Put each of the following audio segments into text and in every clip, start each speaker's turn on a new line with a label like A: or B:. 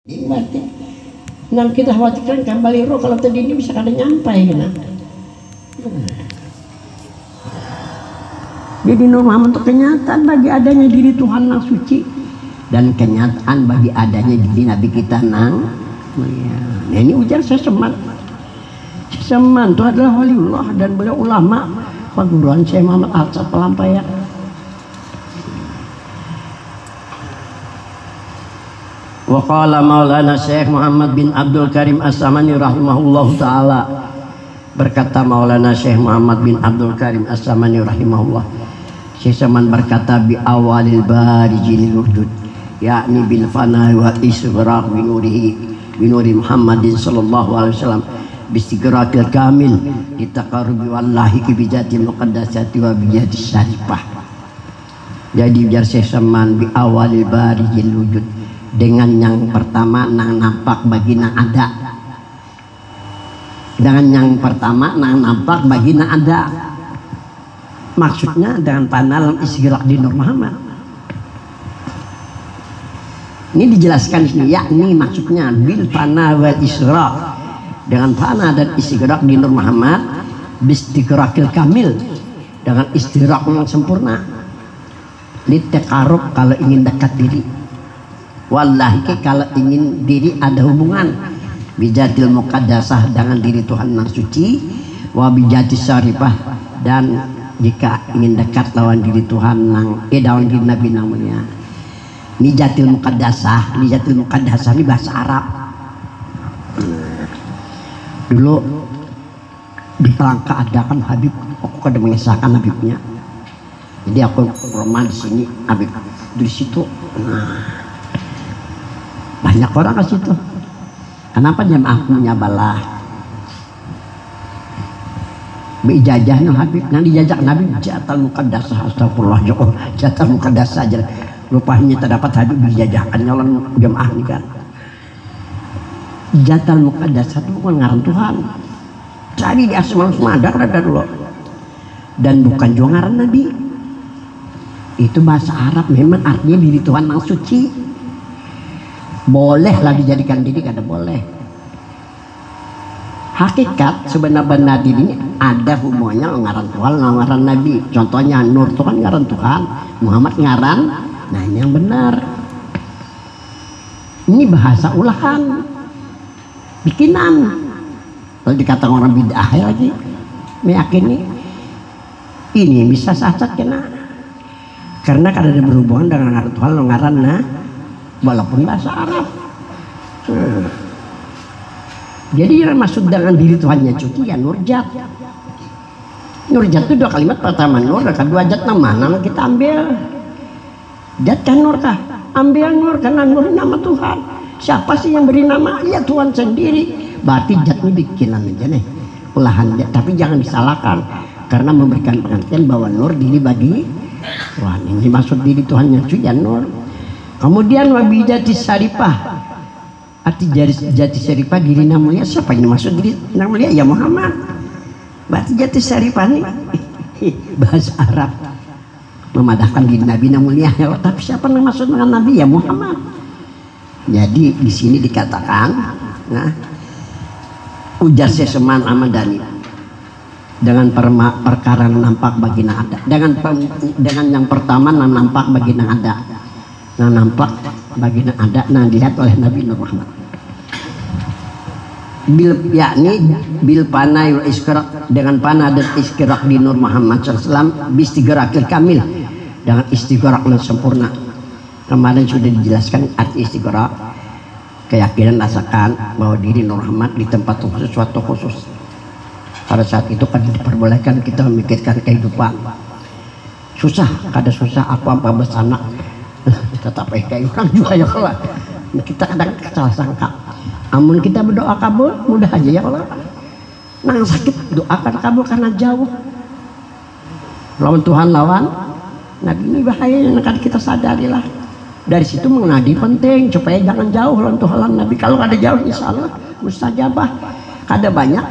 A: Mati. Nah kita khawatirkan kan baliho kalau tadi ini bisa kada nyampai kena. Jadi norma untuk kenyataan bagi adanya diri Tuhan yang suci dan kenyataan bagi adanya diri Nabi kita nang mulia. Nah, ini ujar seseman. Seseman itu adalah waliullah dan beliau ulama perguruan Syekh Muhammad Al-Sad Pelampaian. Wa qala Maulana Syekh Muhammad bin Abdul Karim As-Samani rahimahullahu taala, berkata Maulana Syekh Muhammad bin Abdul Karim As-Samani rahimahullah, Syekh Saman berkata bi awalil barijil wujud, yakni bil fana wa isghraq bi nuri Muhammadin sallallahu alaihi wasallam bistighraqil kamil litaqarrubi wallahi ki bijatil muqaddasati wa bijati syarifah. Jadi biar Syekh Saman bi awalil barijil wujud, dengan yang pertama nang nampak bagi nang ada, dengan yang pertama nang nampak bagi nang ada, maksudnya dengan panal isghraq di Nur Muhammad. Ini dijelaskan di sini, yakni maksudnya bil fana wal isghraq, dengan fana dan isghraq di Nur Muhammad, bistighraqil kamil, dengan istighraq yang sempurna, litaqarrub kalau ingin dekat diri, wallahi kalau ingin diri ada hubungan, bijatil muqaddasah dengan diri Tuhan yang suci, wa bijati syarifah dan jika ingin dekat lawan diri Tuhan nang lawan diri Nabi namanya. Nijatil muqaddasah, nijatil muqaddasah ini bahasa Arab. Dulu di Pelangka ada kan Habib, aku kada mengisahkan Habibnya. Jadi aku roman di sini Habib di situ. Nah, banyak orang ke situ. Kenapa jamaah punya balah? Beijajahnya Habib, nang dijajak Nabi jatal muqaddasah, astagfirullah, jatal muqaddasah aja. Rupanya terdapat Habib dijajahkan nyolong jamaah ini kan. Jatal muqaddasah itu bukan ngaran Tuhan. Cari di asma ada dulu. Dan bukan juga ngaran Nabi. Itu bahasa Arab, memang artinya diri Tuhan yang suci. Bolehlah dijadikan diri, kada boleh. Hakikat sebenar-benar diri ini ada hubungannya ngaran Tuhan, ngaran Nabi. Contohnya Nur itu kan ngaran Tuhan, Muhammad ngaran, nah ini yang benar. Ini bahasa ulahan, bikinan. Kalau dikatakan orang bid'ah lagi, meyakini ini bisa sasat kena. Karena kada ada berhubungan dengan ngaran Tuhan, ngaran nah, walaupun bahasa Arab. Jadi yang maksud dengan diri Tuhannya suci ya nurjat. Nurjat itu dua kalimat, pertama nur, kedua jat nama kita ambil. Jat kan nur kah? Ambil nur, karena nur nama Tuhan. Siapa sih yang beri nama? Ya Tuhan sendiri. Berarti jat ini bikinan aja nih, ulahan jat. Tapi jangan disalahkan, karena memberikan pengertian bahwa nur diri bagi Tuhan. Ini maksud diri Tuhan yang suci ya nur. Kemudian wabijati syarifah, arti jati syarifah diri namanya siapa ini maksud diri namanya ya Muhammad. Berarti jati syarifah ini bahasa Arab memadahkan diri Nabi namanya ya, tapi siapa yang maksud dengan Nabi ya Muhammad. Jadi di sini dikatakan, nah, ujar Seseman Ahmadani dengan perkara nampak bagi nang ada, dengan yang pertama nang nampak bagi nang ada. Nah nampak bagi yang ada, nah dilihat oleh Nabi Muhammad. Yakni bil panai wal isghraq, dengan panah dan isghraq di Nur Muhammad SAW, bistighraqil kamil, dengan istighraq yang sempurna. Kemarin sudah dijelaskan arti istighraq, keyakinan rasakan bahwa diri Nur Muhammad di tempat khusus, suatu khusus. Pada saat itu kan diperbolehkan kita memikirkan kehidupan. Susah, kada susah apa-apa besanak. Tetap kayak orang juga ya kalau kita kadang salah sangka. Amun kita berdoa kabul mudah aja ya kalau nang sakit doakan kabul karena jauh. Lawan Tuhan lawan Nabi ini bahaya, kan kita sadarilah. Dari situ mengadi penting supaya jangan jauh lawan Tuhan lawan Nabi. Kalau ada jauh insya Allah mustajabah. Kada banyak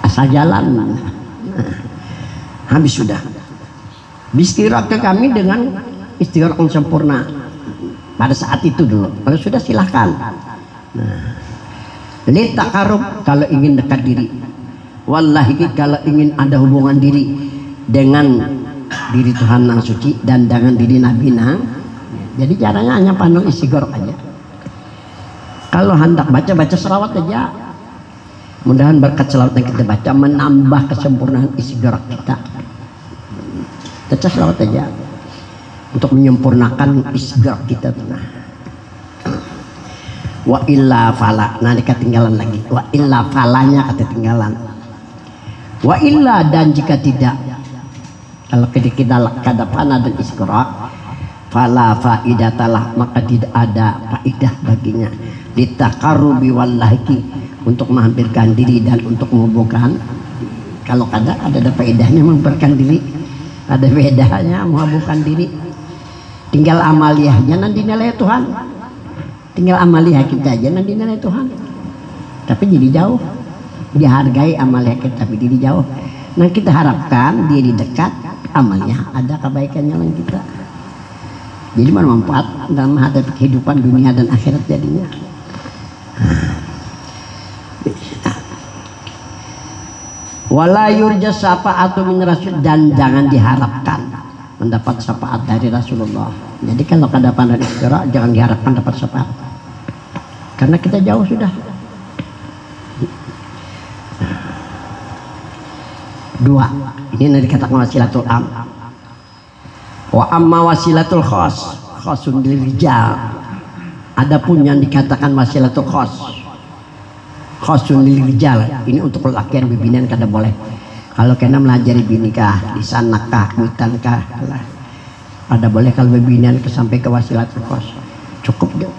A: asal jalan. Nah, habis sudah. Bistighraq kami dengan istighraq yang sempurna. pada saat itu dulu. Kalau sudah silahkan. Nah, litaqarrub kalau ingin dekat diri, wallahi kalau ingin ada hubungan diri dengan diri Tuhan yang suci dan dengan diri Nabi nang. Jadi caranya hanya panul istighfar aja. Kalau hendak baca selawat aja. Mudahan berkat selawat yang kita baca menambah kesempurnaan istighfar kita. Baca selawat aja untuk menyempurnakan istighfar kita. Wa illa fala, nah ini ketinggalan lagi. Wa illa falanya ketinggalan. Wa illa, dan jika tidak, kalau kita kadapana dan istighfar, fala faidatalah, maka tidak ada faidah baginya. Litaqarrubi wallahi, untuk menghampirkan diri dan untuk menghubungkan. Kalau ada faedahnya menghampirkan diri, ada bedanya menghubungkan diri. Tinggal amaliyahnya nanti nilai Tuhan. Tinggal amaliyah kita aja nanti nilai Tuhan. Tapi jadi jauh. Dihargai amaliyah kita tapi jadi jauh. Nah kita harapkan dia di dekat, amaliyah ada kebaikannya dengan kita. Jadi bermanfaat dalam menghadapi kehidupan dunia dan akhirat jadinya. Wala yurja syafa'atu min rasul, dan jangan diharapkan mendapat syafaat dari Rasulullah. Jadi kalau kedatangan istirahat jangan diharapkan dapat syafaat, karena kita jauh sudah. Dua, ini yang dikatakan wasilatul am. Wa amma wasilatul khas, khasun lirijal. Adapun yang dikatakan wasilatul khas, khasun lirijal, ini untuk lelaki yang bibinan kada boleh. Kalau kena melajari binikah, di sana kah, hutan kah, ada boleh. Kalau bibinan sampai ke wasilatul khas, cukup deh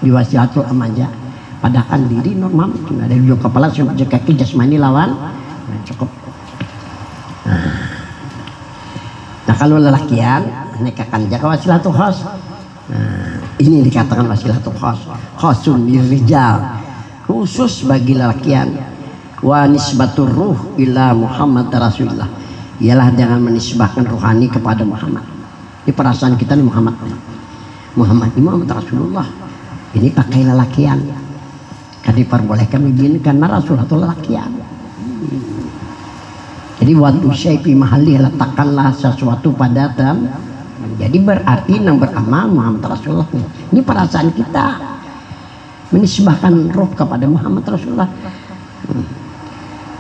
A: di wasilatul am aja. Padahal diri normal, ada di kepala sampai kaki jasmani lawan, nah, cukup. Nah kalau lelakian nikahkan jaga wasilatul khas. Nah, ini dikatakan wasilatul khas, khasun lirijal, khusus bagi lelakian. Wa nisbatur ruh ila Muhammad Rasulullah, ialah dengan menisbahkan ruhani kepada Muhammad. Di perasaan kita nih Muhammad ini Muhammad Rasulullah, ini pakai lelakian. Kan diperbolehkan begini karena Rasulullah itu lelakian. Jadi waktu syaifi mahali, letakkanlah sesuatu pada dan. Jadi berarti yang beramal Muhammad Rasulullah. Ini perasaan kita menisbahkan roh kepada Muhammad Rasulullah.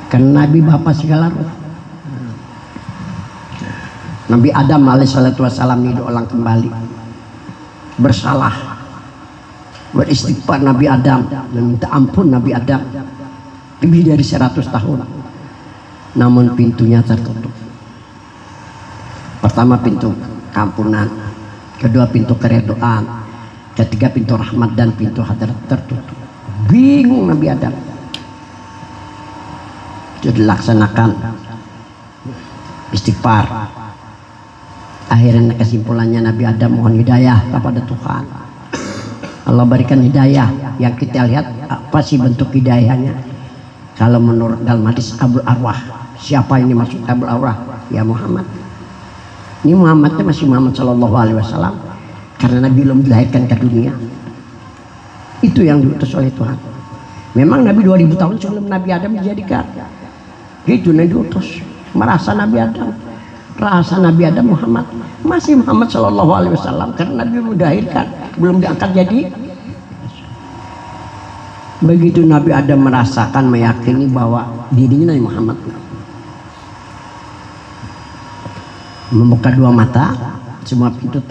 A: Karena Nabi Bapak segala roh. Nabi Adam alaihissalatu wassalam ini diulang kembali. Bersalah, beristighfar Nabi Adam, meminta ampun Nabi Adam lebih dari 100 tahun. Namun pintunya tertutup. Pertama pintu kampunan, kedua pintu keredoan, ketiga pintu rahmat, dan pintu hadirat tertutup. Bingung Nabi Adam. Jadi laksanakan istighfar. Akhirnya kesimpulannya Nabi Adam mohon hidayah kepada Tuhan. Allah berikan hidayah. Yang kita lihat apa sih bentuk hidayahnya? Kalau menurut dalam hadis Abul Arwah, siapa ini masuk Abul Arwah? Ya Muhammad. Ini Muhammadnya masih Muhammad Shallallahu Alaihi Wasallam, karena Nabi belum dilahirkan ke dunia. Itu yang diutus oleh Tuhan. Memang Nabi 2000 tahun sebelum Nabi Adam dijadikan. Itu Nabi diutus. Merasa Nabi Adam, rasa Nabi Adam Muhammad masih Muhammad Shallallahu Alaihi Wasallam, karena Nabi belum dilahirkan, belum diangkat jadi. Begitu Nabi Adam merasakan, meyakini bahwa dirinya Nabi Muhammad, membuka dua mata, semua pintu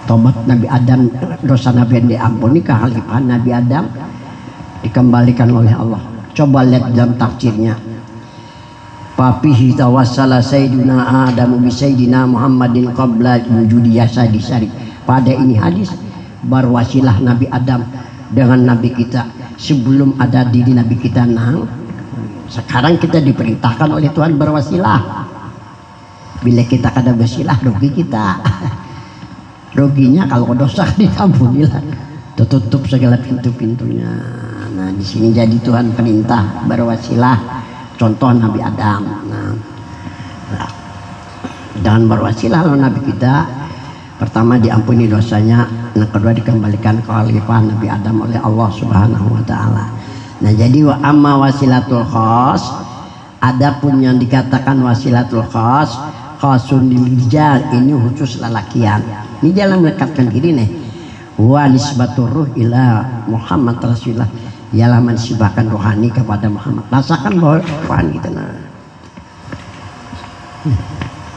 A: tobat Nabi Adam, dosa Nabi yang diampuni, kekhalifahan Nabi Adam dikembalikan oleh Allah. Coba lihat dalam tafsirnya. Papihi tawassala sayyidina Adam bi sayyidina Muhammadin qabla wujudi jasadi syarif. Pada ini hadis berwasilah Nabi Adam dengan Nabi kita sebelum ada diri Nabi kita nang. Sekarang kita diperintahkan oleh Tuhan berwasilah. Bila kita kada berwasilah, rugi kita. Ruginya kalau dosa ditampunilah, tutup segala pintu-pintunya. Nah di sini jadi Tuhan perintah berwasilah, contoh Nabi Adam. Nah, dengan berwasilah lawan Nabi kita, Pertama diampuni dosanya, yang kedua dikembalikan ke khalifah Nabi Adam oleh Allah Subhanahu wa taala. Nah, jadi wa amma wasilatul khas, adapun yang dikatakan wasilatul khas, khasun rijal, ini khusus lelakian. Ini dalam mendekatkan diri nih. Wa nisbatur ruh ila Muhammad Rasulullah, ialah mensibahkan rohani kepada Muhammad. Rasakan bahwa rohani kita nah.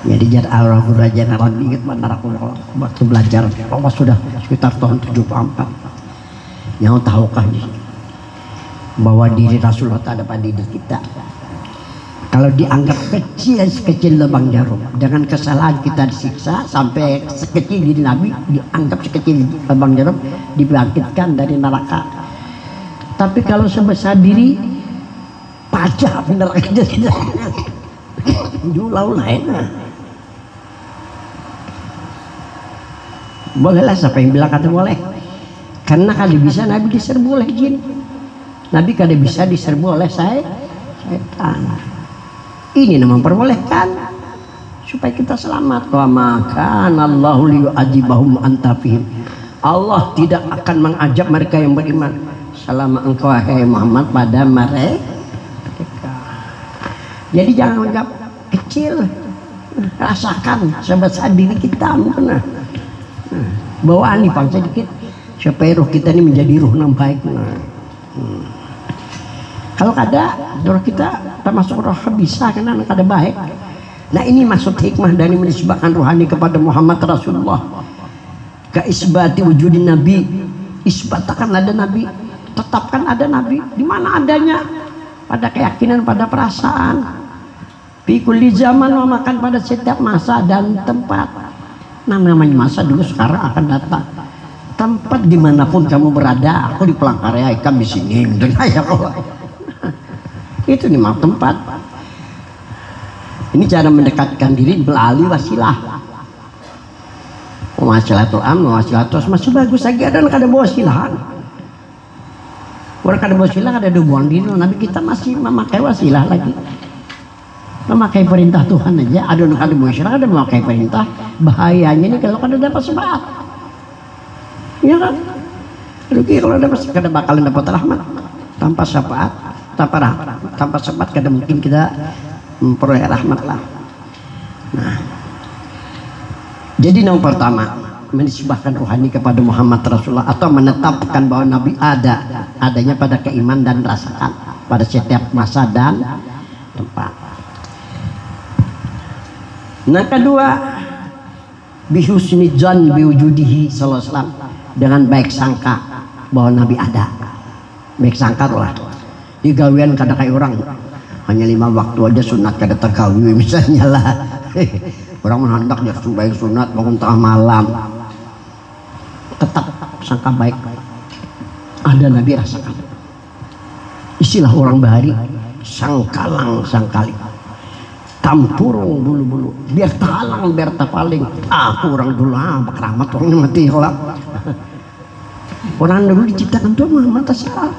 A: Jadi jar Allah raja Nabi ingat mana aku waktu belajar Allah sudah sekitar tahun 74. Yang tahukah bahwa diri Rasulullah ada pada diri kita. Kalau dianggap kecil sekecil lubang jarum, dengan kesalahan kita disiksa sampai sekecil diri Nabi dianggap sekecil lubang jarum, dibangkitkan dari neraka. Tapi kalau sebesar diri pajak neraka kita julau lain. Bolehlah, siapa yang bilang kata boleh? Karena kalau bisa Nabi diserbu oleh jin. Nabi kalau bisa diserbu oleh setan. Ini namanya memperbolehkan supaya kita selamat. Wa maka Allahu liyu'adzibahum anta fihim. Allah tidak akan mengajab mereka yang beriman selama engkau hai Muhammad pada mereka. Jadi jangan anggap kecil. Rasakan sebesar diri kita mungkin. Bawaan nih bang sedikit supaya ruh kita ini menjadi ruh yang baik. Kalau ada roh kita termasuk roh bisa karena ada baik. Nah, ini maksud hikmah dari menisbahkan rohani kepada Muhammad Rasulullah. Ka isbati wujudin Nabi, isbatakan ada Nabi, tetapkan ada Nabi. Di mana adanya? Pada keyakinan, pada perasaan. Fi kulli zaman, makan pada setiap masa dan tempat. Nah, namanya masa dulu sekarang akan datang. Tempat dimanapun kamu berada, aku di Palangkaraya, ikan di sini, ya Allah. Itu nih tempat. Ini cara mendekatkan diri melalui wasilah. Wasilatul am, wasilatul masih bagus lagi ada wasilah. Orang kada wasilah ada hubungan diri, Nabi kita masih memakai wasilah lagi. Memakai perintah Tuhan aja, ada wasilah, ada memakai perintah. Bahayanya ini kalau kada dapat syafaat. Ya kan? Rugi kalau dapat kada bakalan dapat rahmat. Tanpa syafaat, tanpa syafaat kada mungkin kita memperoleh rahmat lah. Nah, jadi yang pertama menisbahkan rohani kepada Muhammad Rasulullah atau menetapkan bahwa Nabi adanya pada keiman dan rasakan pada setiap masa dan tempat. Nah, kedua bihusni dzan biwujudihi sallallahu alaihi wasallam, dengan baik sangka bahwa Nabi ada. Baik sangka lah. Di gawean kada kayak orang hanya 5 waktu aja sunat kada tergawi misalnya lah. Orang menghendak ya baik sunat bangun tengah malam. Tetap sangka baik. Ada Nabi rasakan. Istilah orang bahari sangkalang sangkali. Tampurung bulu-bulu. Biar talang biar tapaling. Aku orang dulu keramat orang mati kelak. Orang dulu diciptakan Tuhan Muhammad Rasulullah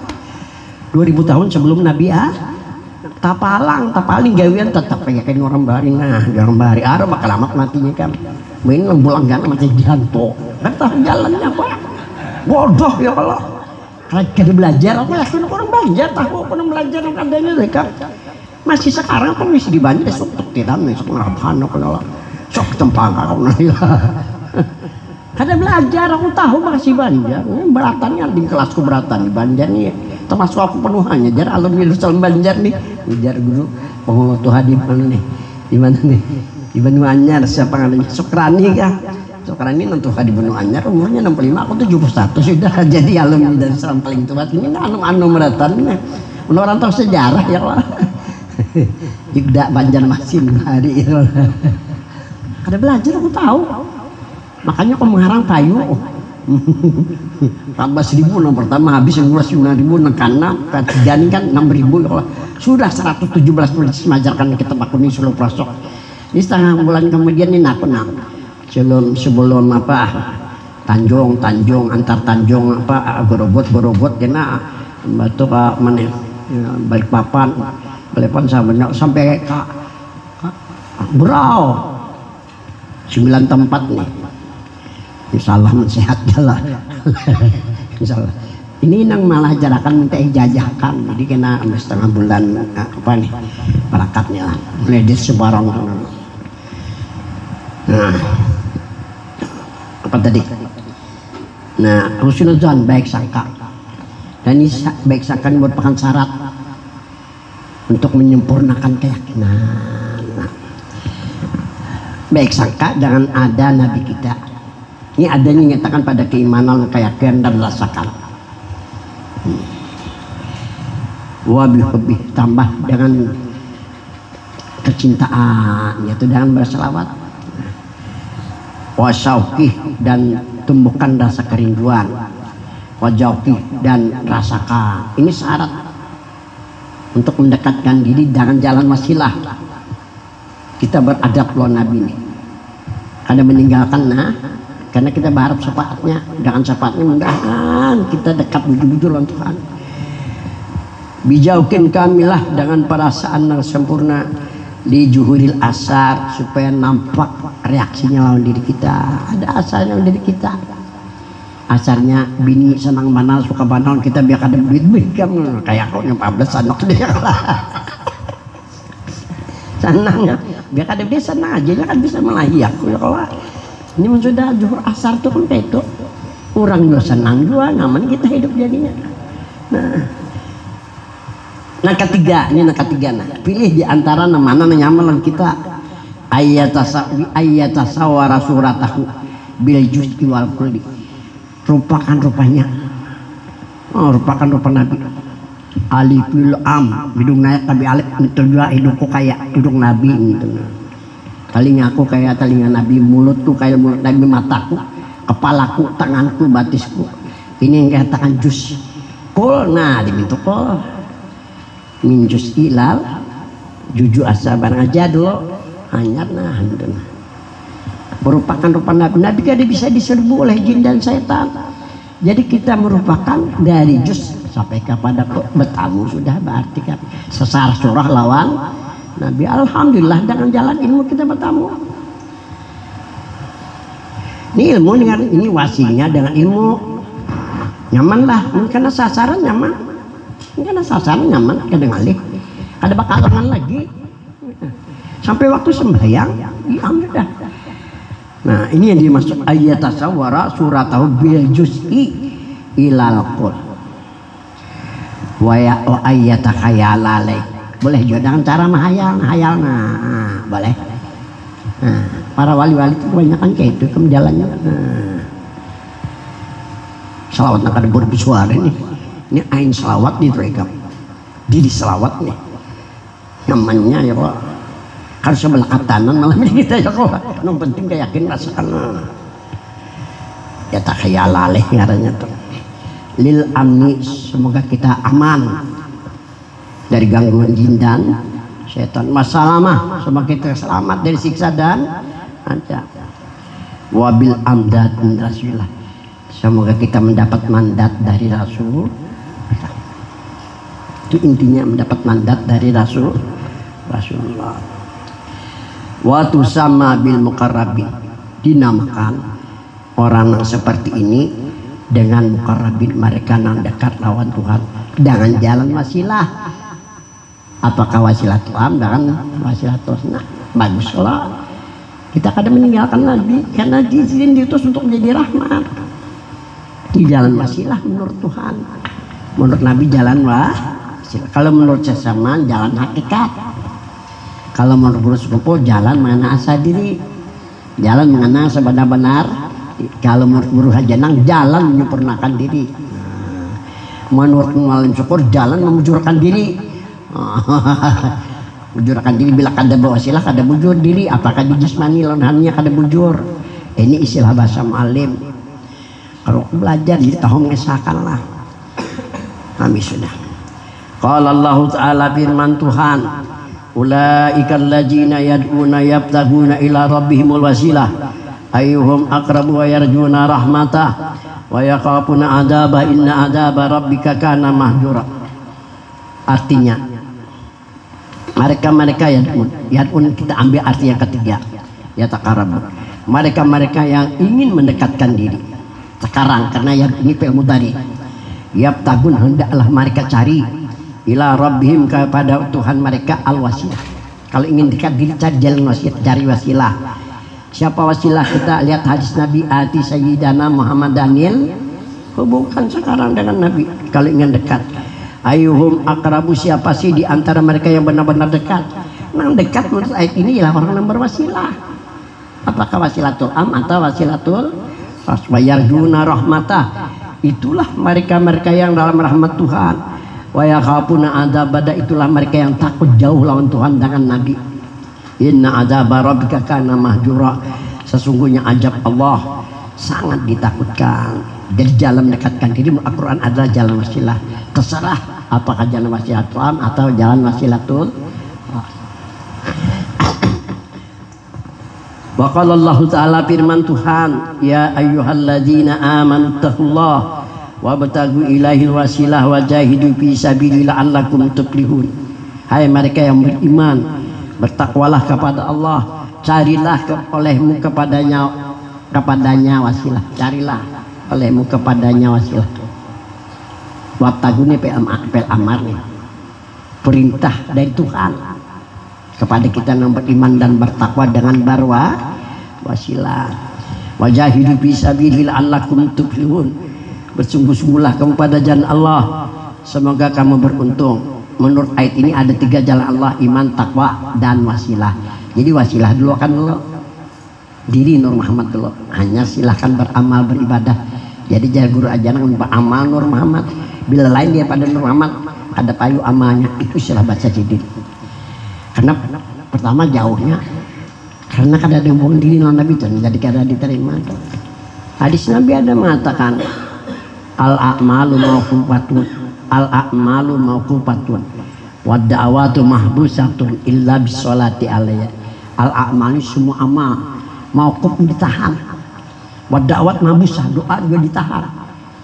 A: 2000 tahun sebelum Nabi tapaling gawian tetap kayak orang bahari. Nah, orang bahari arah keramat matinya kan. Main bulan gana macam janto. Kan tahu jalannya apa? Bodoh ya kalau. Kalau kita belajar, aku yakin orang belajar tahu aku belajar yang adanya mereka. Masih sekarang pun masih di Banjar sok tidak nih sok ngarabahan kalau sok tempang kalau nanti. Kada belajar aku tahu masih Banjar. Beratannya di kelasku beratan di Banjar nih. Termasuk aku penuhannya jar alhamdulillah Banjar nih. Jar guru pengutuhan di mana nih? Di mana nih? Di Banu Anyar siapa namanya? Sukrani kah? Sukrani nentu di Banu Anyar umurnya 65, aku 71 sudah jadi alumni dari Seram paling tua. Ini anu beratan nih. Orang tahu sejarah ya Allah. Tidak Banjarmasin hari itu. Ada belajar aku tahu. Makanya aku mengarang kayu. 14.000 yang pertama habis yang 29.000 nekana ketiga ini kan 6.000 ya. Sudah 117 tulis mengajarkan kita bakuni seluruh pelosok. Ini setengah bulan kemudian ini aku sebelum apa Tanjung antar Tanjung apa gorobot kena batu ke mana Balikpapan sampai ke Berau 9 tempat nih. Insyaallah mensehatkan lah. Insyaallah. Ini nang malah jarakan minta ijazahkan, jadi kena setengah bulan apa nih barakatnya lah, medis sebarang. Nah, apa tadi? Nah, husnuzan baik sangka, dan ini baik sangka merupakan syarat untuk menyempurnakan keyakinan. Nah, baik sangka jangan ada nabi kita. Ini adanya nyatakan pada keimanan, keyakinan dan rasakan. Wabihi tambah dengan kecintaan, yaitu dengan berselawat. Wasauki dan tumbuhkan rasa kerinduan. Wajauki dan rasakan. Ini syarat untuk mendekatkan diri dengan jalan wasilah. Kita beradab lawan Nabi ini. Karena meninggalkan karena kita berharap syafaatnya, dengan syafaatnya mudah-mudahan kita dekat bujur-bujur lawan Tuhan. Bijaukin kamilah dengan perasaan yang sempurna di juhuril asar, supaya nampak reaksinya lawan diri kita. Ada asarnya lawan diri kita. Asarnya bini senang banal, suka banal, kita biar ada duit-duit kan kayak kok 14 anak dia senang ya, biar ada dia senang aja kan bisa melayak ya. Kalau ini sudah juhur asar tuh kan kayak itu orang juga senang juga, nyaman kita hidup jadinya. Nah ketiga, ini ketiga pilih di antara mana nyaman kita. Ayatasawara suratahu bil juz'i wal kulli. Rupakan rupanya, rupakan rupa Nabi. Alifil am, hidung naik tapi alif itu juga hidungku kayak hidung Nabi gitu. Telingaku kayak telinga Nabi, mulutku kayak mulut Nabi, mataku, kepalaku, tanganku, batisku. Ini yang katakan juz. Kul, nah dibentuk kul. Min juz ilal, juju asa barang aja dulu. Hanya merupakan rupa Nabi. Nabi kan bisa diserbu oleh jin dan setan. Jadi kita merupakan dari juz sampai kepada bertamu sudah berarti kan sesar surah lawan Nabi. Alhamdulillah dengan jalan ilmu kita bertamu. Ini ilmu dengan ini wasinya dengan ilmu nyaman lah. Karena sasaran nyaman. Karena sasaran nyaman kedengalih. Ada bakalangan lagi. Sampai waktu sembahyang diambil dah. Nah ini yang dimaksud ayatasawara suratahu bil juz'i ilal qul wa ayatakhayalale. Boleh juga dengan cara menghayal boleh. Nah, para wali-wali itu kebanyakan kayak itu jalannya. Selawat nak ada bersuara nih. Ini ain selawat nih mereka. Diri selawat nih. Namanya ya Allah. Harus sebelah katanan malam ini kita ya kok. Yang penting kita yakin rasakan. Ya tak khayalaleh ngarannya tuh. Lil amni, semoga kita aman dari gangguan jin dan setan. Masalamah, semoga kita selamat dari siksa dan ancam. Wabil amdad min Rasulillah, semoga kita mendapat mandat dari Rasul. Itu intinya mendapat mandat dari Rasulullah. Waktu sama bil mukarrabin, dinamakan orang yang seperti ini dengan mukarrabin, mereka yang dekat lawan Tuhan dengan jalan wasilah. Apakah wasilah Tuhan dengan wasilah Tuhan? Bagus lah. Kita kadang meninggalkan Nabi karena diizin diutus untuk menjadi rahmat. Di jalan wasilah menurut Tuhan. Menurut Nabi jalan wasilah. Kalau menurut sesama jalan hakikat. Kalau menurut guru sepupu jalan mengenal asa diri, jalan mengenal sebenar-benar. Kalau menurut guru hajanang jalan menyempurnakan diri. Menurut mualim syukur jalan memujurkan diri. Mujurkan diri bila kada berwasilah kada bujur diri. Apakah di jasmani lonhannya kada bujur. Ini istilah bahasa mualim. Kalau belajar jadi tahu mengesahkan lah. Kami sudah. Qala Allah Ta'ala firman Tuhan. Ulaika allazina yad'una yabtaguna ila rabbihimul wasilah ayyuhum aqrabu wa yarjuna rahmatah wa yakhafuna adzaba inna adzaba rabbika kana mahjura. Artinya mereka yad'un kita ambil arti yang ketiga, ya taqarrab, mereka-mereka yang ingin mendekatkan diri sekarang, karena yang ini fi'il mudhari, yabtagun, hendaklah mereka cari ila rabbihim, kepada Tuhan mereka, al wasilah. Kalau ingin dekat diri cari jalan wasilah, cari wasilah. Siapa wasilah? Kita lihat hadis Nabi, ati sayyidana Muhammad Daniel, hubungkan sekarang dengan Nabi kalau ingin dekat. Ayuhum akrabu, siapa sih di antara mereka yang benar-benar dekat? Yang dekat menurut ayat ini ialah orang yang berwasilah. Apakah wasilatul am atau wasilatul yarjuna rahmatah? Itulah mereka-mereka yang dalam rahmat Tuhan. Wa yakhafuna adzabada, itulah mereka yang takut jauh lawan Tuhan dengan Nabi. Inna adzaba rabbika kana mahjura, sesungguhnya azab Allah sangat ditakutkan. Jadi jalan mendekatkan diri Al-Quran adalah jalan wasilah. Terserah apakah jalan wasilatul am atau jalan wasilatul. Wa qala Allah Ta'ala, firman Tuhan, ya ayyuhalladzina amanu taqullaha wabtagu ilaihil wasilah wajahidu fi sabilillah la'allakum tuflihun. Hai mereka yang beriman, bertakwalah kepada Allah, carilah olehmu kepadanya wasilah, carilah olehmu kepadanya wasilah. Wabtagu ini pel amar nih, perintah dari Tuhan kepada kita yang beriman dan bertakwa dengan wasilah. Wajahidu fi sabilillah la'allakum tuflihun, bersungguh-sungguhlah kamu pada jalan Allah, semoga kamu beruntung. Menurut ayat ini ada 3 jalan Allah, iman, takwa, dan wasilah. Jadi wasilah dulu kan dulu diri Nur Muhammad dulu, hanya silahkan beramal beribadah. Jadi jangan guru ajaran beramal Nur Muhammad, bila lain dia pada Nur Muhammad ada payu amalnya, itu istilah baca jidid. Karena pertama jauhnya, karena kada ada hubungan diri dengan Nabi itu, jadi kada diterima. Hadis Nabi ada mengatakan, al-a'malu mauqufatun wa da'watu mahbusatun illa bisolati alayya. Al-a'malu, semua amal mauquf, ditahan. Wa da'wat mahbusah, doa juga ditahan.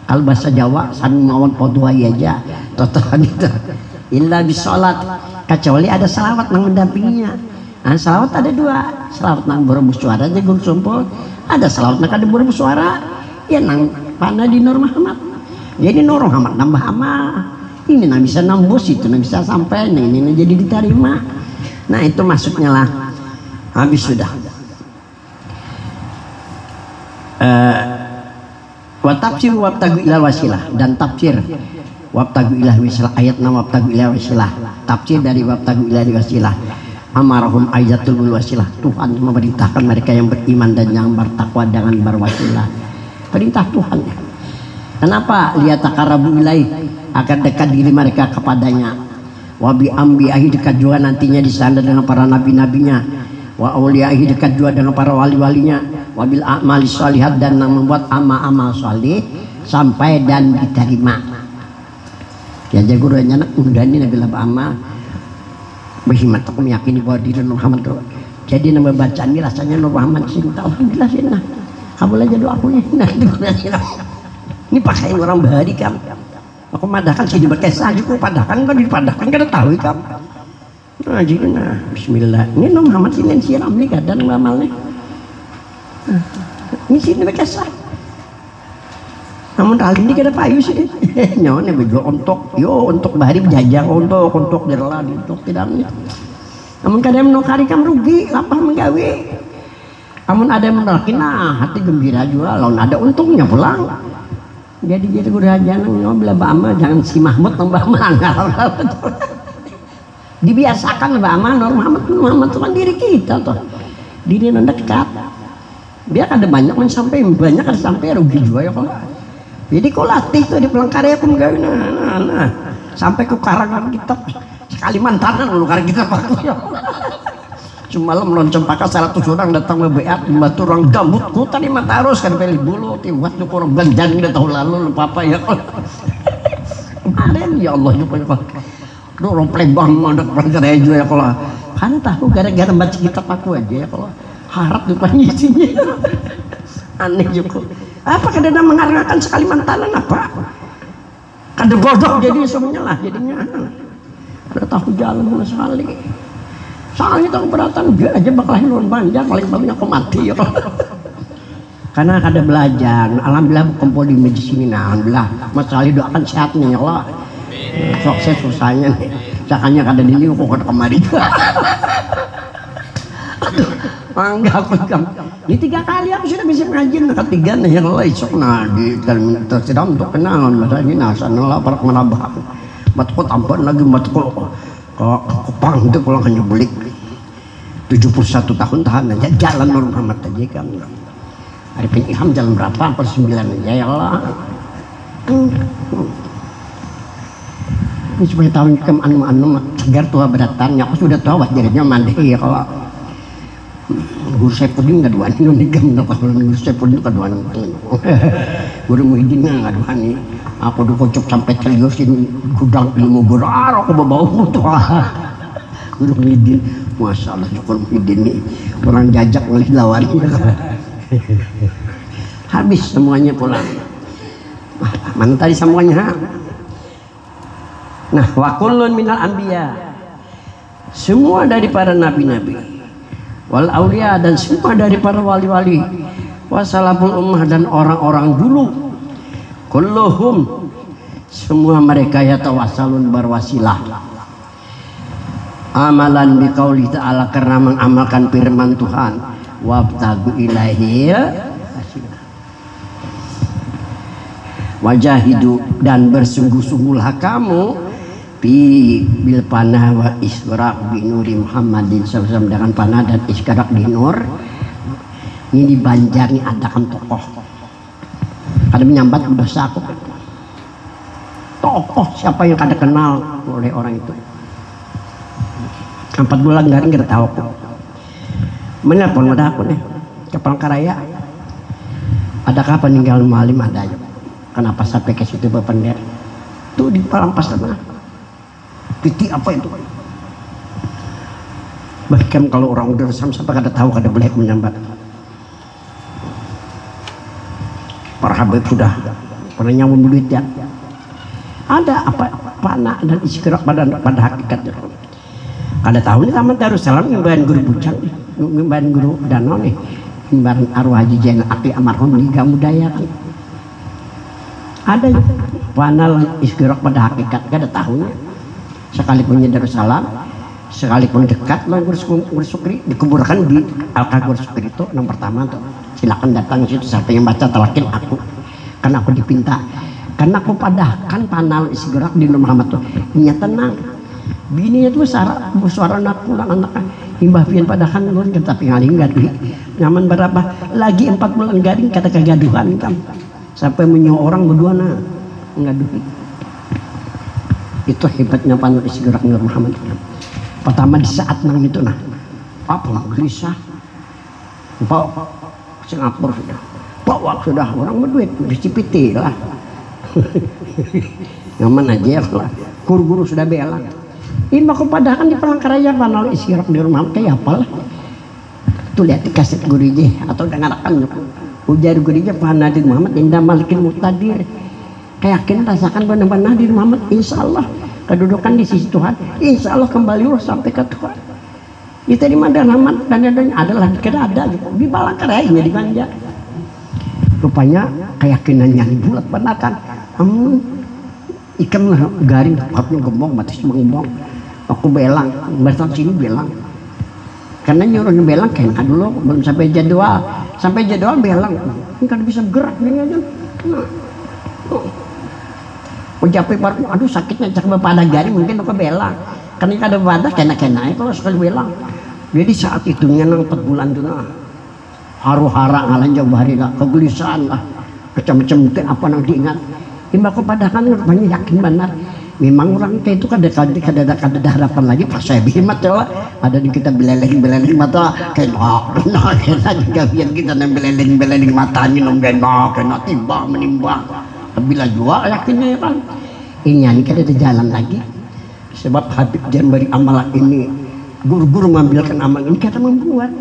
A: Kalau bahasa Jawa sami mawon podua aja total gitu. Illa bisolat, kecuali ada salawat yang mendampinginya. Nah, salawat ada 2, salawat nang bermusuara aja gun sumpul, ada salawat nang kada bermusuara ya nang pana di Nur Muhammad. Jadi Nur Muhammad nambah amal, ini nang bisa nambus, itu nang bisa sampai, nah ini jadi diterima. Nah itu maksudnya lah. Habis sudah. Wa tafsir wabtagu ilal wasilah, dan tafsir wabtagu ilal wasilah, ayat 6 wabtagu ilal wasilah, tafsir dari wabtagu ilal wasilah. Amarahum ayatul wasilah, Tuhan memerintahkan mereka yang beriman dan yang bertakwa dengan berwasilah. Perintah Tuhan. Kenapa? Liyataqarrabu ilaih, akan dekat diri mereka kepadanya. Wa bi anbiyahi, dekat juga nantinya di sana dengan para nabi-nabinya. Wa auliyahi, dekat juga dengan para wali-walinya. Wa bil a'mali shalihat, dan membuat amal-amal salih sampai dan diterima. Ya jagoannya nak undani nabi laba amal. Berhimat aku meyakini bahwa diri Nur Muhammad itu. Jadi nama bacaan ini rasanya Nur Muhammad cinta. Alhamdulillah sih nah. Kamu aja doa aku nah ini pakaian orang bahari kan. Aku madahkan sih diberkesah juga, padahkan kan dipadahkan kada tahu kan. Nah jadi nah bismillah. Ini Nur Muhammad sini siram nih kadang ngamalnya. Ini sini berkesah. Namun kali ini kada payu sih. Nyawane bejo untuk bahari berjajang untuk derla untuk tidak nih. Namun kadang menukari kam rugi, lapah menggawe. Namun ada yang menolaki, nah hati gembira juga, lawan ada untungnya pulang. Jadi udah jangan ngobrol bama, jangan si Mahmud nambah mangal. Dibiasakan bama Nur Muhammad itu kan diri kita tuh, diri yang dekat. Biar ada banyak mensampai, banyak ada sampai rugi juga ya kalau. Jadi kau latih tuh di pelengkarya aku menggawe, nah sampai ke karangan kitab Kalimantan lu karang kita pakai. Semalam lonceng pakai 100 orang datang bebeat batu orang gambutku tadi mata harus kan pilih bulu tiwat tuh orang belanjaan udah tahu lalu lupa apa ya kemarin ya Allah juga lu orang plebang mandek perkara juga ya kalau karena tahu gara-gara baca kitab aku aja ya kalau harap lupa isinya aneh juga apa kadang menghargakan sekali mantanan apa kadang bodoh jadi semuanya lah jadinya ada tahu jalan sama sekali. Soalnya tak keberatan, dia aja bakal lawan panjang, paling banyak aku mati ya. karena kada belajar. Alhamdulillah kumpul di majelis ini. Nah, alhamdulillah masalah doakan sehatnya ya Allah. Sukses susahnya nih. Cakanya kada dini kok kada kemari. Aduh, mangga aku kan. Di 3 kali aku sudah bisa ngaji, ketiga nih ya Allah isok di tersedam untuk kenalan masa ini nasan Allah para menambah. Matku tampan lagi matku Kupang itu pulang hanya belik 71 tahun tahan aja jalan Nur Muhammad aja kan. Arifin Ilham jalan berapa? 9 aja ya Allah. Ini supaya tahun ke anu segar tua beratannya aku sudah tahu jadinya mandi ya kalau Guru Saipudin ngaduan ini gam kalau Guru Saipudin ngaduan Guru Muhyiddin ngaduan nih aku udah kocok sampai teriosin gudang ilmu berar aku bawa tuh Guru Muhyiddin Masya Allah Guru Muhyiddin nih orang jajak oleh lawan habis semuanya pulang. Mana tadi semuanya? Nah, wa kullun minal anbiya, semua dari para nabi-nabi, wal aulia, dan semua dari para wali-wali, wasalaful ummah, dan orang-orang dulu, kulluhum, semua mereka yatawassalun berwasilah amalan biqauli ta'ala, karena mengamalkan firman Tuhan, wabtagu ilaihi wajahidu, dan bersungguh-sungguhlah kamu bil panah wa isyraq bi nuri Muhammadin sallallahu dengan panah dan isyraq di nur. Ini di Banjar nih ada kan tokoh ada menyambat dosa aku, tokoh siapa yang kada kenal oleh orang itu 4 bulan garing kada tahu aku menelpon pada aku nih ke Palangkaraya, adakah peninggalan malim? Ada ya. Kenapa sampai ke situ berpendek tuh di Palampas sana titik apa itu bahkan kalau orang udah sampai kada tahu kada boleh menyambat. Para habib sudah pernah nyambung duit ya, ada apa panah dan isyraq pada hakikatnya kada tahu nih taman Darussalam ngimbahan guru Bujang nih, ngimbahan guru Danau nih, ngimbahan arwah Haji Jainal Akli Amarhum Liga Budaya kan ada panah isyraq pada hakikat kada tahunya. Sekalipun di Darussalam, sekalipun dekat lah Guru Sukri dikuburkan di Alka Guru Sukri itu yang pertama tuh. Silakan datang situ, siapa yang baca talakin aku, karena aku dipinta, karena aku padahkan panal isyraq di Muhammad tuh nya tenang. Bininya tuh suara anak pulang anak himbah pian padahkan nuhun tapi ngaling gaduh. Nyaman berapa lagi 4 bulan garing kata kegaduhan kan. Sampai menyuruh orang berdua nah ngaduh. Itu hebatnya panel isyraq Nur Muhammad. Pertama di saat nang itu nah apa gelisah bawa Singapura sudah bawa sudah orang berduit dicipiti lah nyaman aja lah guru-guru sudah bela ini aku padahkan di Palangkaraya panel isyraq Nur Muhammad kayak apa lah tuh lihat di kaset gurije atau dengarkan ujar gurije panah di Muhammad indah malikin muqtadir. Yakin rasakan benar-benar di Muhammad, insya Allah kedudukan di sisi Tuhan, insya Allah kembali sampai ke Tuhan. Itu di mana rahmat dan ada lagi kira ada gitu. Di Palangkaraya di Banjar. Rupanya keyakinan yang bulat benar kan. Ikan garing tempatnya gembong, batas menggembong. Aku belang, bertang sini belang. Karena nyuruhnya belang kayak dulu belum sampai jadwal belang. Kan bisa gerak gini aja. Ujapi baru, aduh sakitnya cak pada garing mungkin aku belang. Karena kada badas kena kalau sekali belang. Jadi saat itu nyenang 4 bulan itu nah haru-hara ngalan jauh hari lah kegelisahan lah macam-macam apa yang diingat. Himba aku padahkan banyak yakin benar. Memang orang itu kada harapan lagi pas saya bimat ya ada di kita beleleng mata kena juga biar kita beleleng matanya kena timbang menimbang. Bila juga yakinnya ya kan ini kada ada jalan lagi sebab Habib jangan beri amalan ini guru-guru mengambilkan amal ini kata membuat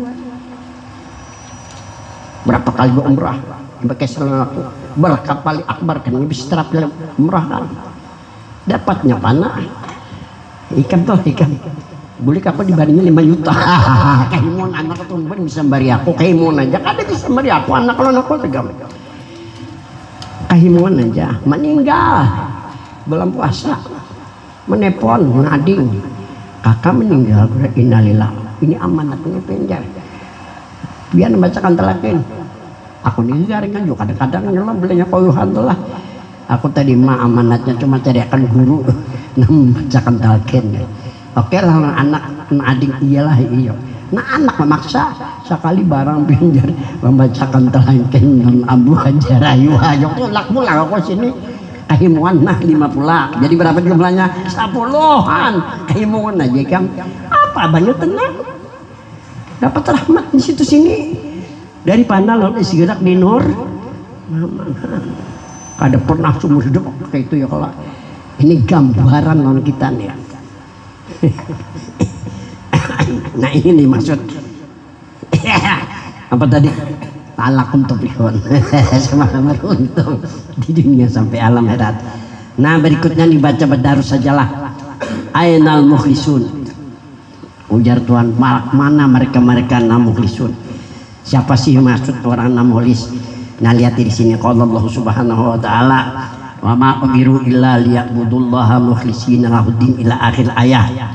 A: berapa kali gua umrah pakai selama aku berkapal akbar kan bisa terapkan umrah kan dapatnya panah ikan boleh apa dibandingin 5 juta. Kahimon anak ketumben bisa bari aku, kahimon aja kada bisa bari aku anak kalau anak aku tegam. Kahimon aja meninggal bulan puasa, menepon ngading kakak meninggal, innalillah, ini amanatnya penjar biar membacakan telakin aku nih garingan juga kadang-kadang nyelam belinya koyuhan lah aku tadi mah amanatnya cuma cariakan guru membacakan telakin. Oke lah anak adik iyalah iya. Nah anak memaksa sekali barang pinjar membacakan telakin dan abu hajar ayu ayo tuh lak pulang aku sini kahimuan nah 50. Jadi berapa jumlahnya? 10-an. Kahimuan aja kan. Apa banyak tenang. Dapat rahmat di situ sini. Daripada lo digerak di nur. Kada pernah seumur hidup kayak itu ya kalau ini gambaran non kita nih ya. Nah ini nih maksud apa tadi alakum tuflihun semangat beruntung di dunia sampai alam akhirat. Nah berikutnya dibaca berdarus sajalah ainal mukhlisun ujar Tuhan mana mereka mukhlisun siapa sih maksud orang mukhlis. Nah lihat di sini kalau Allah Subhanahu wa taala wa ma umiru illa liya'budullaha mukhlishina lahuddin ila akhir ayat.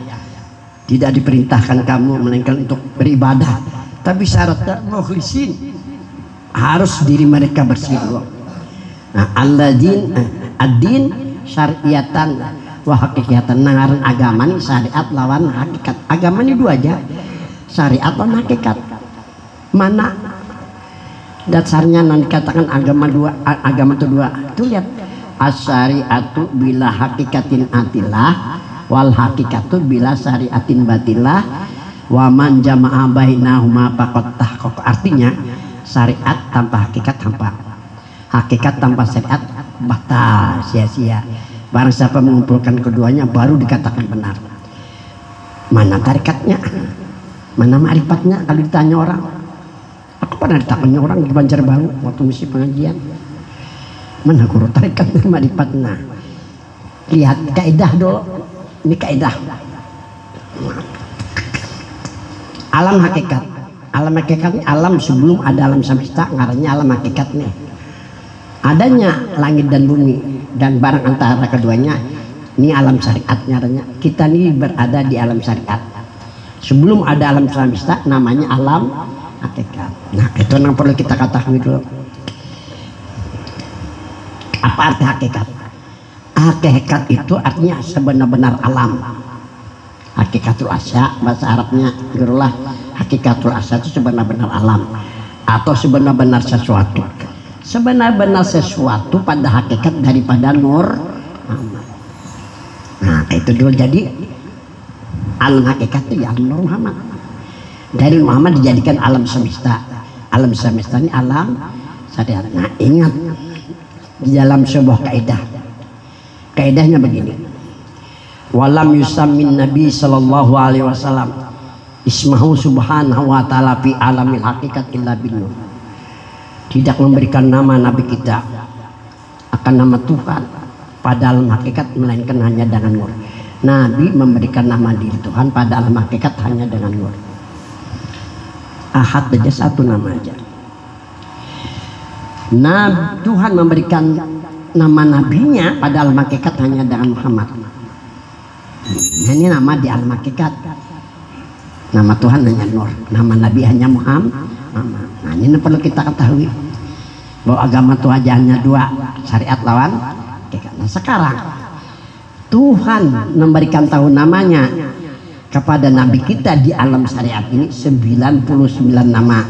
A: Tidak diperintahkan kamu melainkan untuk beribadah, tapi syaratnya mukhlisin harus diri mereka bersih. Nah alladzin ad-din syariatan wa hakikatan. Nangaran agama ini syariat lawan hakikat. Agama ini dua aja, syariat lawan hakikat. Mana dasarnya nanti katakan agama itu dua. Tuh lihat asyariatu bila hakikatin atilah wal hakikatu bila syariatin batilah wa man jama'a bainahuma faqad tahaqqa. Artinya syariat tanpa hakikat hampa, hakikat tanpa syariat batal, sia-sia. Barang siapa mengumpulkan keduanya baru dikatakan benar. Mana tarikatnya, mana ma'rifatnya? Kalau ditanya orang, aku pernah ditanya orang di Banjarbaru waktu misi pengajian, mana guru tarikat dan ma'rifatnya? Lihat kaidah dulu. Ini kaidah alam hakikat. Alam hakikat ini alam sebelum ada alam semesta, ngarannya alam hakikat nih. Adanya langit dan bumi dan barang antara keduanya, ini alam syariat ngarannya. Kita ini berada di alam syariat. Sebelum ada alam semesta namanya alam hakikat. Nah itu yang perlu kita ketahui dulu. Apa arti hakikat? Hakikat itu artinya sebenar-benar alam. Hakikatul asya bahasa Arabnya gerulah. Hakikatul asya itu sebenar-benar alam atau sebenar-benar sesuatu. Sebenar-benar sesuatu pada hakikat daripada nur. Nah itu dulu. Jadi alam hakikat itu ya Nur Muhammad. Dari Muhammad dijadikan alam semesta. Alam semesta ini alam syariat. Nah ingat di dalam sebuah kaidah. Kaidahnya begini, walam yusammin Nabi sallallahu alaihi wasallam ismahu subhanahu wa ta'ala fi alamil hakikat illa bin nur. Tidak memberikan nama Nabi kita akan nama Tuhan pada alam hakikat melainkan hanya dengan nur. Nabi memberikan nama diri Tuhan pada alam hakikat hanya dengan nur. Ahad saja satu nama aja. Nah Tuhan memberikan nama nabinya pada alam hakikat hanya dengan Muhammad. Nah, ini nama di alam hakikat. Nama Tuhan hanya Nur, nama Nabi hanya Muhammad. Nah ini perlu kita ketahui bahwa agama itu hanya dua, syariat lawan hakikat. Nah sekarang Tuhan memberikan tahu namanya kepada Nabi kita di alam syariat ini 99 nama.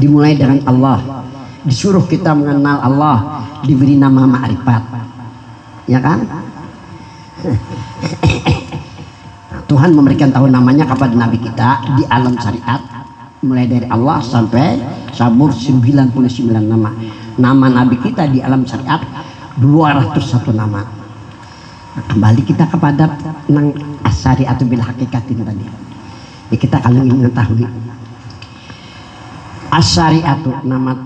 A: Dimulai dengan Allah. Disuruh kita mengenal Allah, diberi nama ma'rifat, ya kan? Tuhan memberikan tahu namanya kepada Nabi kita di alam syariat mulai dari Allah sampai sabur 99 nama. Nama Nabi kita di alam syariat 201 nama. Nah, kembali kita kepada nang asyariatu bil hakikat ini tadi. Ya, kita kalau ingin mengetahui asyariatu nama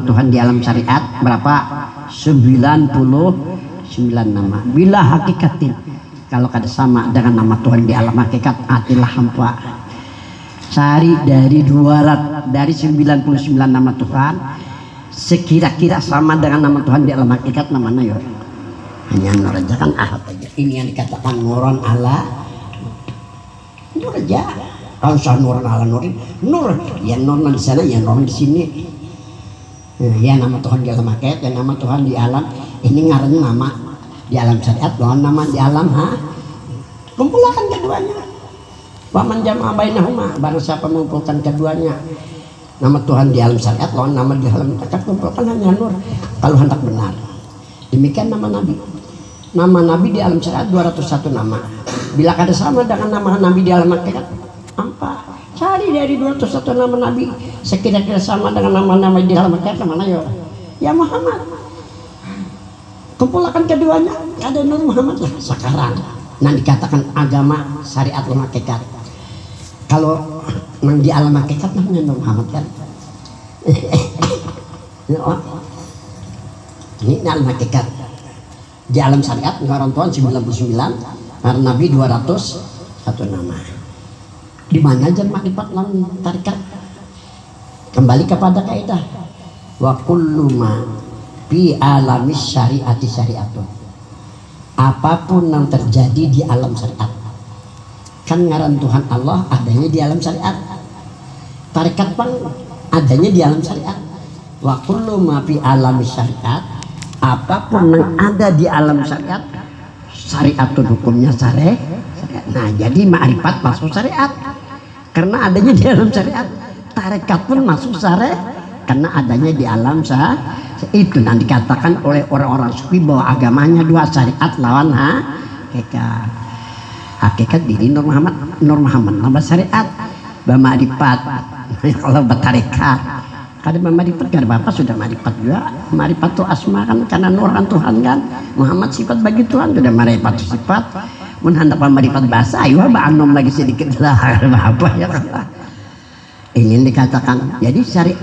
A: Tuhan di alam syariat berapa? 99 nama. Bila hakikatin kalau kada sama dengan nama Tuhan di alam hakikat atilah hampa cari dari 99 nama Tuhan sekira-kira sama dengan nama Tuhan di alam hakikat namanya ya hanya nur aja kan ahad aja. Ini yang dikatakan nuron ala nur aja. Kalau soal nuron ala nur ya nur di sana ya nur di sini ya nama Tuhan di alam hakikat ya nama Tuhan di alam ini ngaran nama di alam syariat lawan nama di alam kumpulkan keduanya. Waman jama'a bainahuma, barang siapa mengumpulkan keduanya nama Tuhan di alam syariat lawan nama di alam hakikat kumpulkan hanya nur kalau hendak benar. Demikian nama Nabi di alam syariat 201 nama. Bila kada sama dengan nama Nabi di alam hakikat apa? Cari dari 201 nama Nabi sekira-kira sama dengan nama-nama di alam hakikat mana ya Muhammad. Kumpulkan keduanya ada Nur Muhammad lah sekarang. Nah dikatakan agama syariat alam hakikat. Kalau nang di alam hakikat namanya Nur Muhammad kan. Ini alam hakikat. Di alam syariat ngaran Tuhan 99, ngaran Nabi 201 nama. Di mana aja makrifat lan tarikat? Kembali kepada kaidah wa kullu ma fi alamis syariati syariatun. Apapun yang terjadi di alam syariat. Kan ngaran Tuhan Allah adanya di alam syariat. Tarikat pun adanya di alam syariat. Wa kullu ma fi alamis syariat. Apapun yang ada di alam syariat, syariat itu hukumnya syariat. Nah, jadi ma'rifat masuk syariat karena adanya di alam syariat. Tarekat pun masuk syariat karena adanya di alam syariat. Itu yang dikatakan oleh orang-orang sufi bahwa agamanya dua, syariat lawan hakikat. Hakikat diri Nur Muhammad nama syariat, ma'rifat. Kalau bertarekat kada marifat kada apa sudah marifat juga. Marifat itu asma kan karena nur kan Tuhan kan. Muhammad sifat bagi Tuhan sudah marifat sifat. Mun hendak marifat bahasa ayo anom lagi sedikit lah apa ya. Ingin dikatakan jadi syariat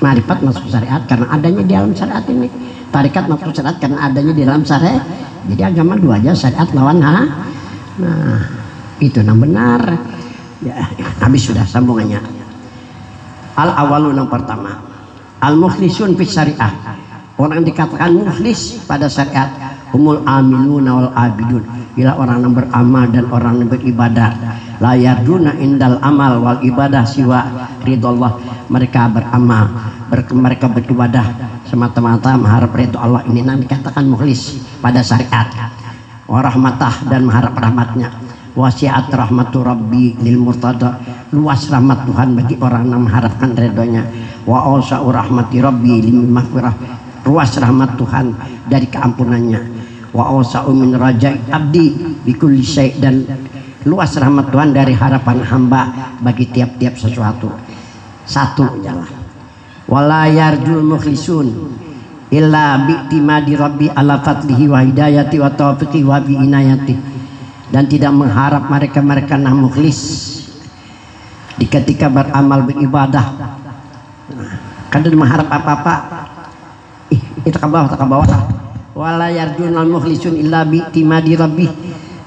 A: marifat masuk syariat karena adanya di alam syariat ini. Tarikat masuk syariat karena adanya di dalam syariat. Jadi agama dua aja syariat lawan Nah, itu yang benar. Ya, habis sudah sambungannya. Al-awalu yang pertama al-mukhlisun fi syariah, orang dikatakan mukhlis pada syariat humul amiluna wal abidun, bila orang yang beramal dan orang yang beribadah. La yarduna indal amal wal ibadah siwa ridallah, mereka beramal mereka beribadah semata-mata mengharap ridho Allah. Ini yang dikatakan mukhlis pada syariat. Wa rahmatah, dan mengharap rahmatnya. Wasiat rahmatu rabbi lil murtada, luas rahmat Tuhan bagi orang yang mengharapkan ridhonya. Wa ausa'u rahmati rabbi lil maghfirah, luas rahmat Tuhan dari keampunannya. Wa ausa'u min raja'i abdi bi kulli syai', dan luas rahmat Tuhan dari harapan hamba bagi tiap-tiap sesuatu. Satu jalan. Wala yarjul mukhlisun illa bi timadi rabbi ala fadlihi wa hidayati wa taufiqi wa bi inayati, dan tidak mengharap mereka nah mukhlis di ketika beramal beribadah. Kadang mengharap apa-apa itu ke bawah. Wala yarjunal mukhlisun illa bi timadi rabbi,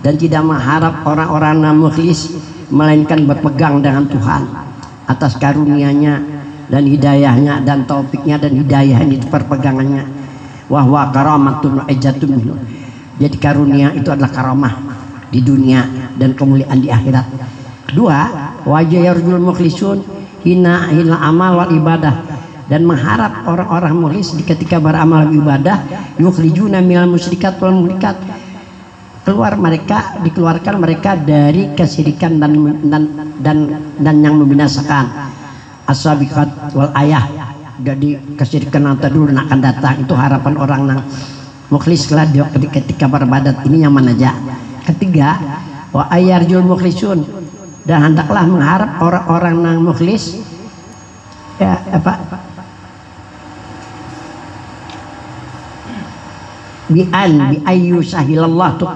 A: dan tidak mengharap orang-orang yang mukhlis melainkan berpegang dengan Tuhan atas karunia-Nya dan hidayahnya dan taufiknya dan hidayahnya itu perpegangannya. Wa huwa karamatun ijatun minhu, jadi karunia itu adalah karamah di dunia dan kemuliaan di akhirat. Kedua, wajah yarjul mukhlisun hina amal wal ibadah, dan mengharap orang-orang mukhlis di ketika beramal ibadah yukhrijuna minal musyrikat wal muhlikat, dikeluarkan mereka dari kesyirikan dan yang membinasakan. As-sabiqat wal ayah, jadi kesyirikan yang terdulu akan datang. Itu harapan orang yang mukhlis lah ketika beribadat. Ini yang mana aja. Ketiga, wa ayarjul mukhlisun, dan hendaklah mengharap orang-orang yang mukhlis ya apa bi ayyu sahilallah, tuh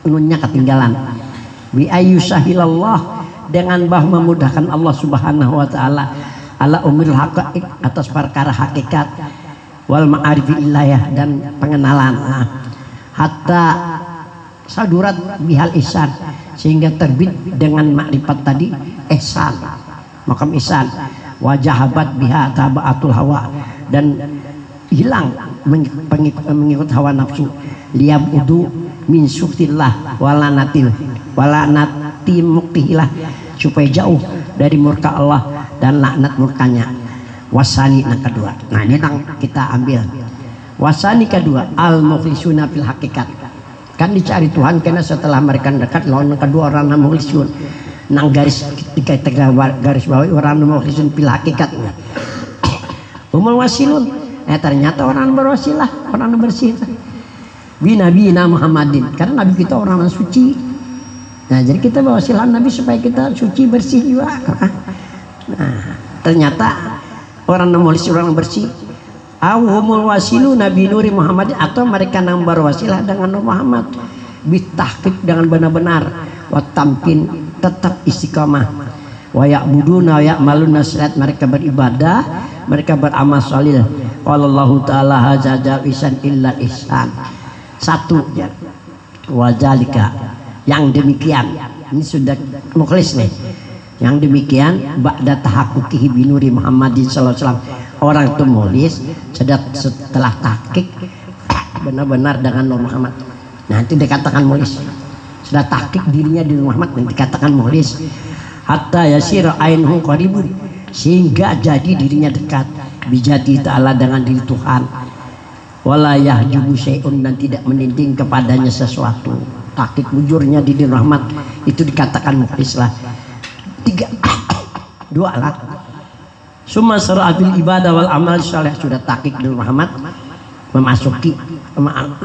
A: nunnya ketinggalan. Bi ayyu sahilallah, dengan memudahkan Allah Subhanahu wa taala ala umril haqaiq, atas perkara hakikat, wal ma'arifi ilayah, dan pengenalan. Hatta sadurat bihal ihsan, sehingga terbit dengan makrifat tadi ihsan, makam ihsan. Wajahabat biha tabaatul hawa, dan hilang mengikut hawa nafsu. Liyab udu min suktillah walanati muktihillah, supaya jauh dari murka Allah dan laknat murkanya. Wasani yang kedua, nah ini yang kita ambil. Wasani kedua, al mukhlisuna fil hakikat, kan dicari Tuhan karena setelah mereka dekat. Lawan yang kedua orang yang mukhlisun, nang garis garis bawah orang mukhlisun fil hakikat. Umul wasilun, ternyata orang berwasilah, orang bersih. Bina Muhammadin, karena Nabi kita orang suci. Nah, jadi kita berwasilah Nabi supaya kita suci bersih juga. Nah, ternyata orang mukhlisun, orang bersih. Awumul wasilu Nabi Nuri Muhammad, atau mereka yang berwasilah dengan Nur Muhammad bitahqiq, dengan benar-benar, watamkin tetap istiqamah, wa ya'buduna wa ya'maluna salat, mereka beribadah, mereka beramal salih. Wallahu ta'ala haza ihsan illa ihsan. Satu ya, wazalika, yang demikian ini sudah mukhlis nih. Yang demikian ba'da tahaqquqihi bi nuri Muhammadin sallallahu alaihi wasallam, orang itu mukhlis setelah tahqiq benar-benar dengan Nur Muhammad. Nah, itu dikatakan mukhlis. Sudah tahqiq dirinya di Nur Muhammad, dikatakan mukhlis. Hatta yasira ainhu qaribun, sehingga jadi dirinya dekat bijati ta'ala, dengan diri Tuhan. Wala yahjubu syai'un, dan tidak meninding kepadanya sesuatu. Tahqiq wujurnya di Nur Muhammad, itu dikatakan mukhlis lah. Dua lah. Summa sara'atil ibadah wal amal saleh, sudah tahqiq Nur Muhammad, memasuki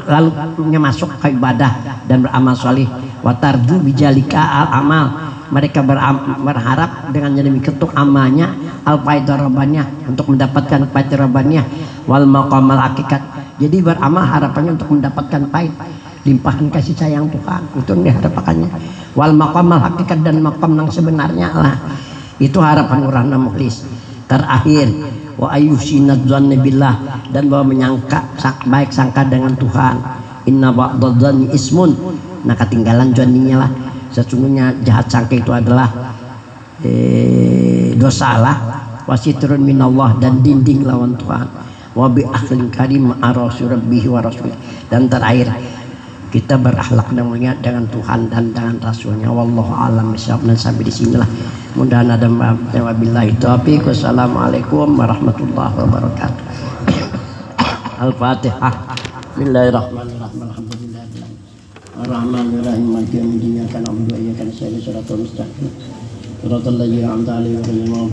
A: lalu masuk ke ibadah dan beramal saleh. Wa tarju bijalika al amal, mereka berharap dengan demi ketuk amalnya al faidah rabbaniyah, untuk mendapatkan faidah rabbaniyah, wal maqamal hakikat, jadi beramal harapannya untuk mendapatkan faidah limpahan kasih sayang Tuhan, itu diharapannya. Wal maqamal hakikat, dan maqam yang sebenarnya lah, itu harapan orang mukhlis. Terakhir, wa ayyusinad dzanni billah, dan bahwa menyangka baik sangka dengan Tuhan. Inna ba'dadh-dzanni ismun, nah ketinggalan dzanninya lah, sesungguhnya jahat sangka itu adalah dosa lah. Wasitrun minallah, dan dinding lawan Tuhan. Wa bi akhlin karim arasul rabbihi wa rasul, dan terakhir kita berakhlak dan mulia dengan Tuhan dan dengan Rasulnya. Wallahu a'lam bishawab. Dan sampai di sinilah, mudah-mudahan ada wabillahi taufiq. Wassalamualaikum warahmatullahi wabarakatuh. Al-Fatihah. Bismillahirrahmanirrahim. Alhamdulillah. Ar-Rahmanir-Rahim. Maliki yaumiddin. Iyyaka na'budu wa iyyaka nasta'in. Shiratal mustaqim. Shiratal ladzina an'amta 'alaihim.